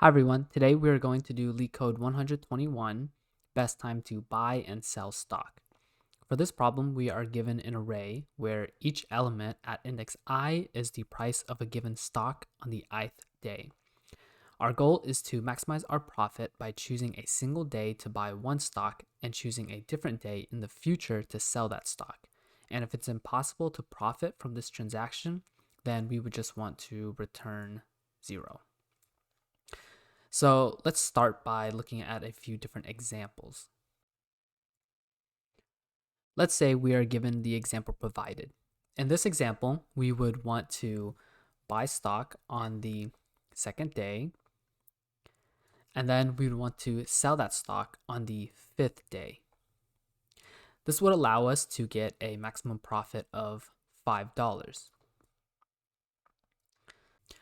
Hi everyone, today we are going to do LeetCode 121, best time to buy and sell stock. For this problem, we are given an array where each element at index I is the price of a given stock on the ith day. Our goal is to maximize our profit by choosing a single day to buy one stock and choosing a different day in the future to sell that stock. And if it's impossible to profit from this transaction, then we would just want to return 0. So let's start by looking at a few different examples. Let's say we are given the example provided. In this example, we would want to buy stock on the second day, and then we would want to sell that stock on the fifth day. This would allow us to get a maximum profit of $5.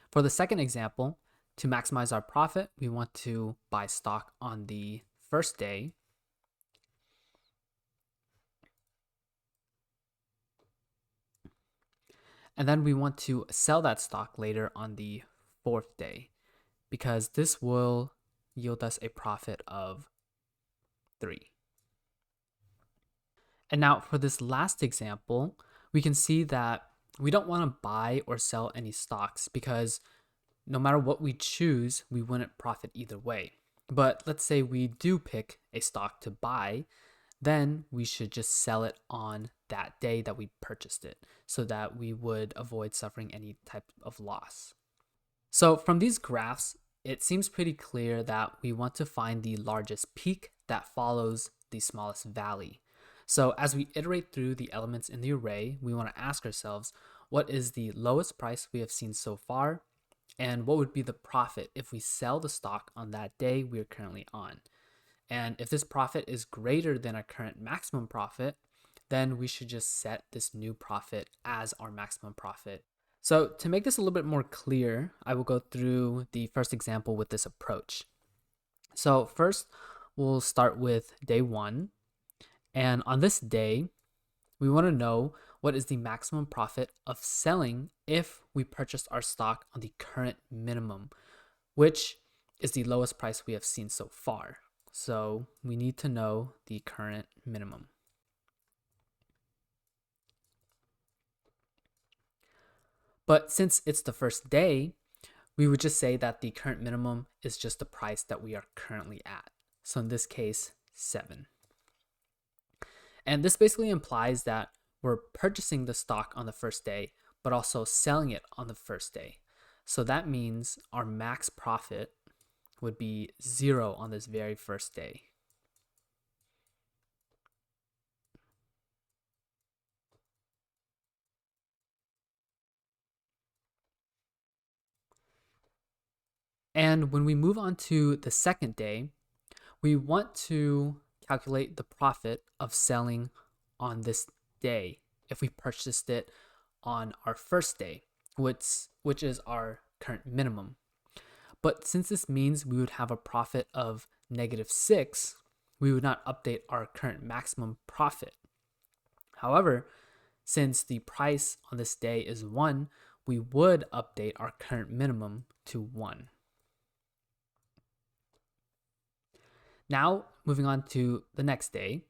For the second example, to maximize our profit, we want to buy stock on the first day, and then we want to sell that stock later on the fourth day, because this will yield us a profit of 3. And now for this last example, we can see that we don't want to buy or sell any stocks because no matter what we choose, we wouldn't profit either way. But let's say we do pick a stock to buy, then we should just sell it on that day that we purchased it so that we would avoid suffering any type of loss. So from these graphs, it seems pretty clear that we want to find the largest peak that follows the smallest valley. So as we iterate through the elements in the array, we want to ask ourselves, what is the lowest price we have seen so far? And what would be the profit if we sell the stock on that day we are currently on? And if this profit is greater than our current maximum profit, then we should just set this new profit as our maximum profit. So to make this a little bit more clear, I will go through the first example with this approach. So first, we'll start with day 1. And on this day, we want to know what is the maximum profit of selling if we purchased our stock on the current minimum, which is the lowest price we have seen so far. So we need to know the current minimum. But since it's the first day, we would just say that the current minimum is just the price that we are currently at. So in this case, 7. And this basically implies that we're purchasing the stock on the first day, but also selling it on the first day. So that means our max profit would be 0 on this very first day. And when we move on to the second day, we want to calculate the profit of selling on this day if we purchased it on our first day, which is our current minimum. But since this means we would have a profit of -6, we would not update our current maximum profit. However, since the price on this day is 1, we would update our current minimum to 1. Now, moving on to the next day,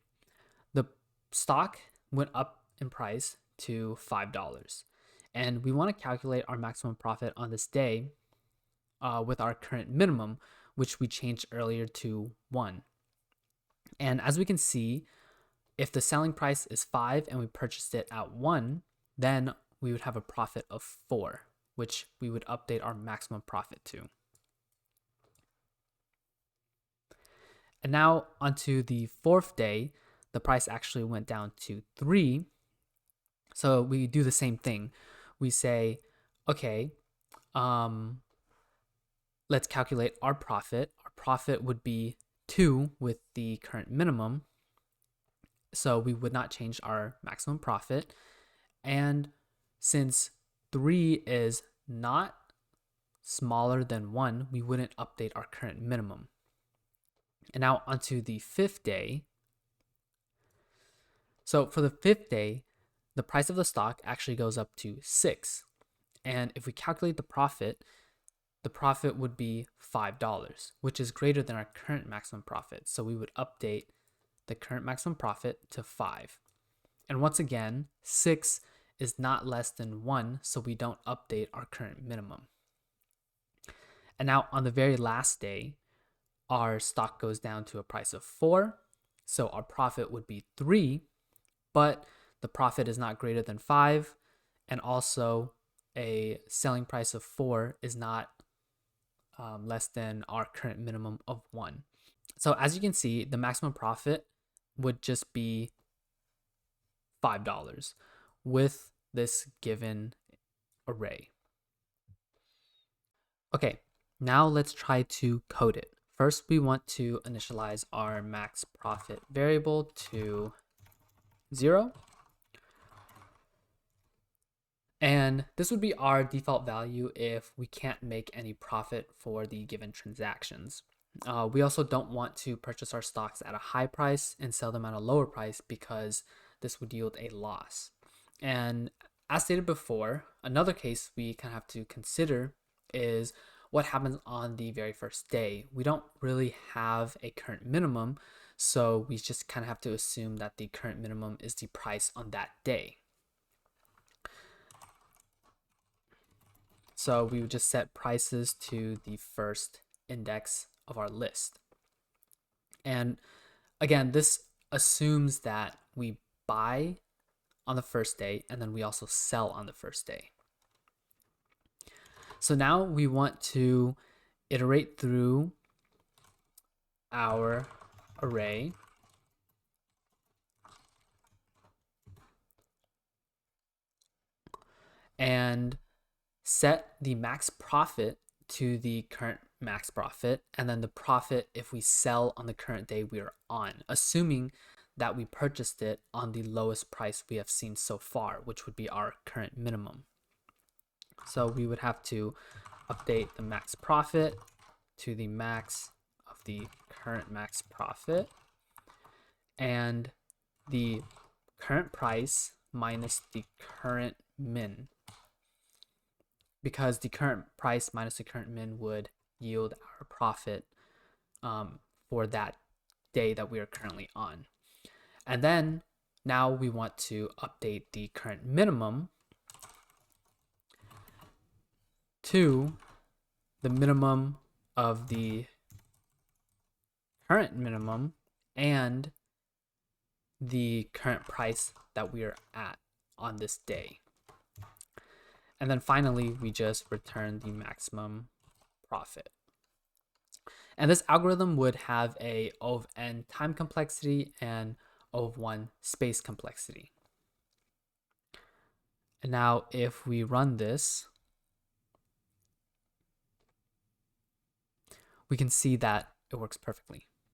the stock went up in price to $5. And we want to calculate our maximum profit on this day with our current minimum, which we changed earlier to 1. And as we can see, if the selling price is 5 and we purchased it at 1, then we would have a profit of 4, which we would update our maximum profit to. And now onto the fourth day, the price actually went down to 3. So we do the same thing. We say, okay, let's calculate our profit. Our profit would be 2 with the current minimum. So we would not change our maximum profit. And since 3 is not smaller than 1, we wouldn't update our current minimum. And now onto the fifth day. So for the fifth day, the price of the stock actually goes up to 6. And if we calculate the profit, the profit would be $5, which is greater than our current maximum profit. So we would update the current maximum profit to 5. And once again, 6 is not less than 1, so we don't update our current minimum. And now on the very last day, our stock goes down to a price of 4, so our profit would be 3, but the profit is not greater than 5, and also a selling price of 4 is not less than our current minimum of 1. So as you can see, the maximum profit would just be $5 with this given array. Okay, now let's try to code it. First, we want to initialize our max profit variable to 0. And this would be our default value if we can't make any profit for the given transactions. We also don't want to purchase our stocks at a high price and sell them at a lower price because this would yield a loss. And as stated before, another case we kind of have to consider is what happens on the very first day. We don't really have a current minimum, so we just kind of have to assume that the current minimum is the price on that day. So we would just set prices to the first index of our list. And again, this assumes that we buy on the first day and then we also sell on the first day. So now we want to iterate through our array and set the max profit to the current max profit, and then the profit if we sell on the current day we are on, assuming that we purchased it on the lowest price we have seen so far, which would be our current minimum. So we would have to update the max profit to the max of the current max profit, and the current price minus the current min, because the current price minus the current min would yield our profit for that day that we are currently on. And then now we want to update the current minimum to the minimum of the current minimum and the current price that we are at on this day. And then finally, we just return the maximum profit. And this algorithm would have a O of n time complexity and O of 1 space complexity. And now if we run this, we can see that it works perfectly.